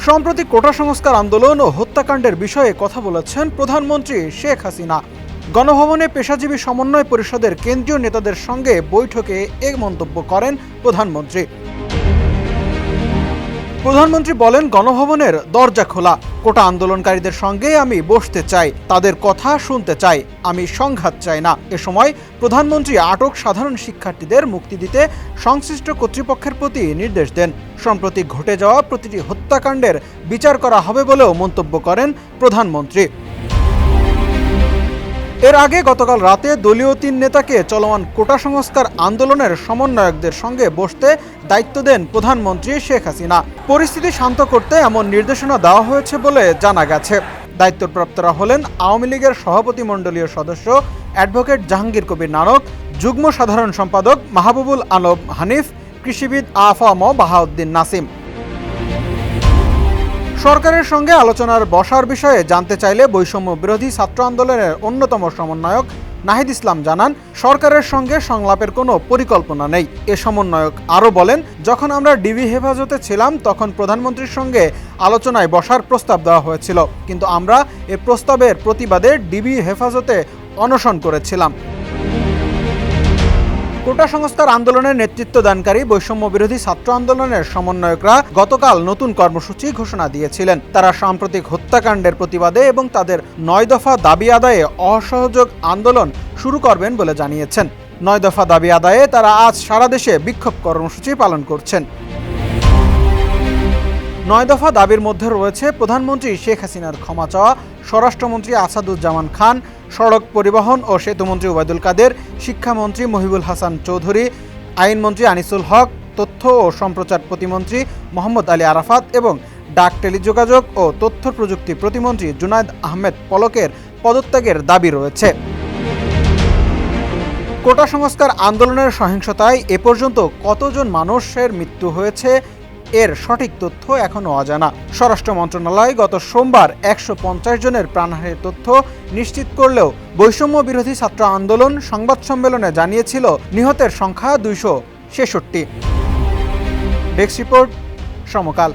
সম্প্রতি কোটা সংস্কার আন্দোলন ও হত্যাকাণ্ডের বিষয়ে কথা বলেছেন প্রধানমন্ত্রী শেখ হাসিনা। গণভবনে পেশাজীবী সমন্বয় পরিষদের কেন্দ্রীয় নেতাদের সঙ্গে বৈঠকে এ মন্তব্য করেন প্রধানমন্ত্রী। প্রধানমন্ত্রী বলেন, গণভবনের দরজা খোলা, কোটা আন্দোলনকারীদের সঙ্গে আমি বসতে চাই, তাদের কথা শুনতে চাই, আমি সংঘাত চাই না। এ সময় প্রধানমন্ত্রী আটক সাধারণ শিক্ষার্থীদের মুক্তি দিতে সংশ্লিষ্ট কর্তৃপক্ষের প্রতি নির্দেশ দেন। সম্প্রতি ঘটে যাওয়া প্রতিটি হত্যাকাণ্ডের বিচার করা হবে বলেও মন্তব্য করেন প্রধানমন্ত্রী। এর আগে গতকাল রাতে দলীয় ৩ নেতাকে চলমান কোটা সংস্কার আন্দোলনের সমন্বয়কদের সঙ্গে বসতে দায়িত্ব দেন প্রধানমন্ত্রী শেখ হাসিনা। পরিস্থিতি শান্ত করতে এমন নির্দেশনা দেওয়া হয়েছে বলে জানা গেছে। দায়িত্বপ্রাপ্তরা হলেন আওয়ামী লীগের সভাপতিমণ্ডলীয় সদস্য অ্যাডভোকেট জাহাঙ্গীর কবির নানক, যুগ্ম সাধারণ সম্পাদক মাহবুবুল আলম হানিফ, কৃষিবিদ আফম বাহাউদ্দিন নাসিম। সরকারের সঙ্গে আলোচনার বসার বিষয়ে জানতে চাইলে বৈষম্য বিরোধী ছাত্র আন্দোলনের অন্যতম সমন্বয়ক নাহিদ ইসলাম জানান, সরকারের সঙ্গে সংলাপের কোনো পরিকল্পনা নেই। এ সমন্বয়ক আরও বলেন, যখন আমরা ডিবি হেফাজতে ছিলাম তখন প্রধানমন্ত্রীর সঙ্গে আলোচনায় বসার প্রস্তাব দেওয়া হয়েছিল, কিন্তু আমরা এ প্রস্তাবের প্রতিবাদে ডিবি হেফাজতে অনশন করেছিলাম। কোটা সংস্কার আন্দোলনের নেতৃত্ব দানকারী বৈষম্য বিরোধী ছাত্র আন্দোলনের সমন্বয়করা গতকাল নতুন কর্মসূচি ঘোষণা দিয়েছিলেন। তারা সাম্প্রতিক হত্যাকাণ্ডের প্রতিবাদে এবং তাদের ৯ দফা দাবি আদায়ে অসহযোগ আন্দোলন শুরু করবেন বলে জানিয়েছেন। ৯ দফা দাবি আদায়ে তারা আজ সারা দেশে বিক্ষোভ কর্মসূচি পালন করছেন। ৯ দফা দাবির মধ্যে রয়েছে প্রধানমন্ত্রী শেখ হাসিনার ক্ষমা চাওয়া, স্বরাষ্ট্রমন্ত্রী আসাদুজ্জামান খান, সড়ক পরিবহন ও সেতুমন্ত্রী ওবায়দুল কাদের, শিক্ষামন্ত্রী মহিবুল হাসান চৌধুরী, আইনমন্ত্রী আনিসুল হক, তথ্য ও সম্প্রচার প্রতিমন্ত্রী মোহাম্মদ আলী আরাফাত এবং ডাক, টেলিযোগাযোগ ও তথ্য প্রযুক্তি প্রতিমন্ত্রী জুনায়েদ আহমেদ পলকের পদত্যাগের দাবি রয়েছে। কোটা সংস্কার আন্দোলনের সহিংসতায় এ পর্যন্ত কতজন মানুষের মৃত্যু হয়েছে এর সঠিক তথ্য এখনও অজানা। স্বরাষ্ট্র মন্ত্রণালয় গত সোমবার ১৫০ জনের প্রাণহানির তথ্য নিশ্চিত করলেও বৈষম্য বিরোধী ছাত্র আন্দোলন সংবাদ সম্মেলনে জানিয়েছিল নিহতের সংখ্যা ২৬৬। ডেস্ক রিপোর্ট, সমকাল।